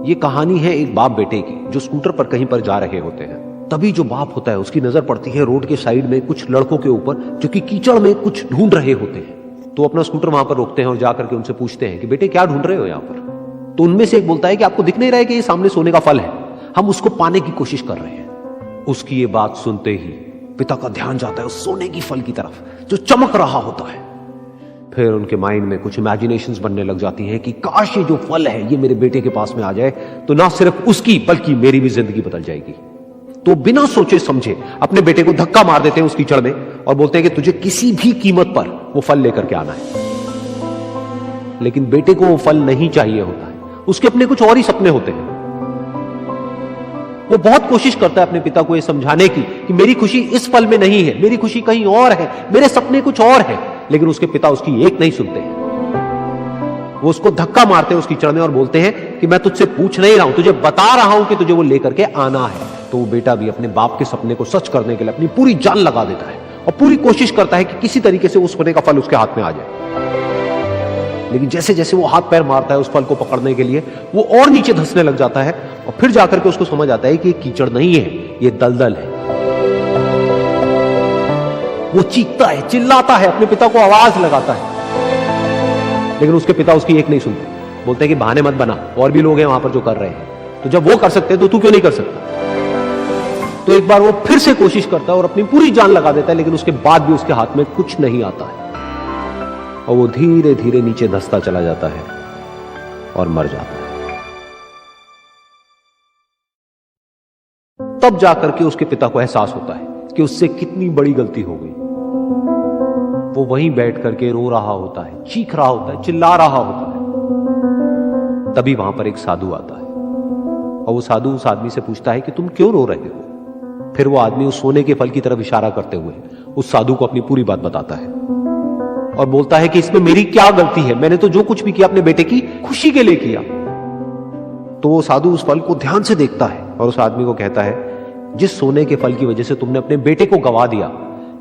ये कहानी है एक बाप बेटे की जो स्कूटर पर कहीं पर जा रहे होते हैं। तभी जो बाप होता है उसकी नजर पड़ती है रोड के साइड में कुछ लड़कों के ऊपर जो कि कीचड़ में कुछ ढूंढ रहे होते हैं। तो अपना स्कूटर वहां पर रोकते हैं और जाकर के उनसे पूछते हैं कि बेटे क्या ढूंढ रहे हो यहां पर। तो उनमें से एक बोलता है कि आपको दिख नहीं रहा है कि ये सामने सोने का फल है, हम उसको पाने की कोशिश कर रहे हैं। उसकी ये बात सुनते ही पिता का ध्यान जाता है उस सोने की फल की तरफ जो चमक रहा होता है। फिर उनके माइंड में कुछ इमेजिनेशंस बनने लग जाती हैं कि काश ये जो फल है ये मेरे बेटे के पास में आ जाए तो ना सिर्फ उसकी बल्कि मेरी भी जिंदगी बदल जाएगी। तो बिना सोचे समझे अपने बेटे को धक्का मार देते हैं उस कीचड़ में और बोलते हैं कि तुझे किसी भी कीमत पर वो फल लेकर के आना है। लेकिन बेटे को वो फल नहीं चाहिए होता है, उसके अपने कुछ और ही सपने होते हैं। वो बहुत कोशिश करता है अपने पिता को ये समझाने की कि मेरी खुशी इस फल में नहीं है, मेरी खुशी कहीं और है, मेरे सपने कुछ और है। लेकिन उसके पिता उसकी एक नहीं सुनते हैं। वो उसको धक्का मारते हैं उस कीचड़ में और बोलते हैं कि मैं तुझसे पूछ नहीं रहा हूं, तुझे बता रहा हूं कि तुझे वो लेकर के आना है। तो वो बेटा भी अपने बाप के सपने को सच करने के लिए अपनी पूरी जान लगा देता है और पूरी कोशिश करता है कि किसी तरीके से उस सोने का फल उसके हाथ में आ जाए। लेकिन जैसे जैसे वो हाथ पैर मारता है उस फल को पकड़ने के लिए वो और नीचे धंसने लग जाता है और फिर जाकर के उसको समझ आता है कि ये कीचड़ नहीं है, ये दलदल है। वो चीखता है, चिल्लाता है, अपने पिता को आवाज लगाता है, लेकिन उसके पिता उसकी एक नहीं सुनते। बोलते हैं कि बहाने मत बना, और भी लोग हैं वहां पर जो कर रहे हैं, तो जब वो कर सकते हैं तो तू क्यों नहीं कर सकता। तो एक बार वो फिर से कोशिश करता है और अपनी पूरी जान लगा देता है, लेकिन उसके बाद भी उसके हाथ में कुछ नहीं आता है और वो धीरे धीरे नीचे धंसता चला जाता है और मर जाता है। तब जाकर के उसके पिता को एहसास होता है कि उससे कितनी बड़ी गलती हो गई। वो वहीं बैठ करके रो रहा होता है, चीख रहा होता है, चिल्ला रहा होता है। तभी वहां पर एक साधु आता है और वो साधु उस आदमी से पूछता है कि तुम क्यों रो रहे हो। फिर वो आदमी उस सोने के फल की तरफ इशारा करते हुए उस साधु को अपनी पूरी बात बताता है और बोलता है कि इसमें मेरी क्या गलती है, मैंने तो जो कुछ भी किया अपने बेटे की खुशी के लिए किया। तो वो साधु उस फल को ध्यान से देखता है और उस आदमी को कहता है जिस सोने के फल की वजह से तुमने अपने बेटे को गवा दिया,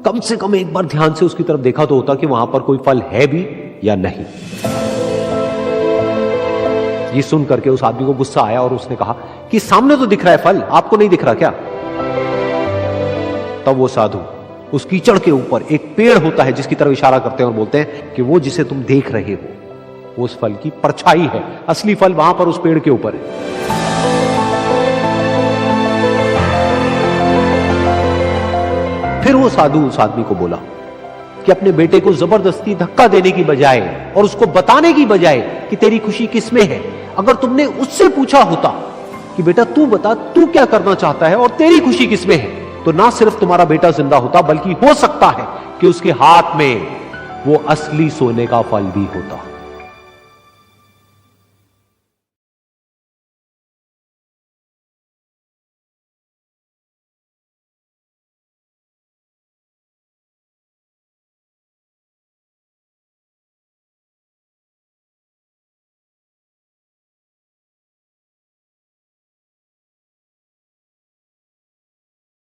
कम से कम एक बार ध्यान से उसकी तरफ देखा तो होता कि वहां पर कोई फल है भी या नहीं। ये सुन करके उस आदमी को गुस्सा आया और उसने कहा कि सामने तो दिख रहा है फल, आपको नहीं दिख रहा क्या। तब वो साधु उस कीचड़ के ऊपर एक पेड़ होता है जिसकी तरफ इशारा करते हैं और बोलते हैं कि वो जिसे तुम देख रहे हो वो उस फल की परछाई है, असली फल वहां पर उस पेड़ के ऊपर है। फिर वो साधु उस आदमी को बोला कि अपने बेटे को जबरदस्ती धक्का देने की बजाय और उसको बताने की बजाय कि तेरी खुशी किसमें है, अगर तुमने उससे पूछा होता कि बेटा तू बता तू क्या करना चाहता है और तेरी खुशी किसमें है, तो ना सिर्फ तुम्हारा बेटा जिंदा होता बल्कि हो सकता है कि उसके हाथ में वो असली सोने का फल भी होता।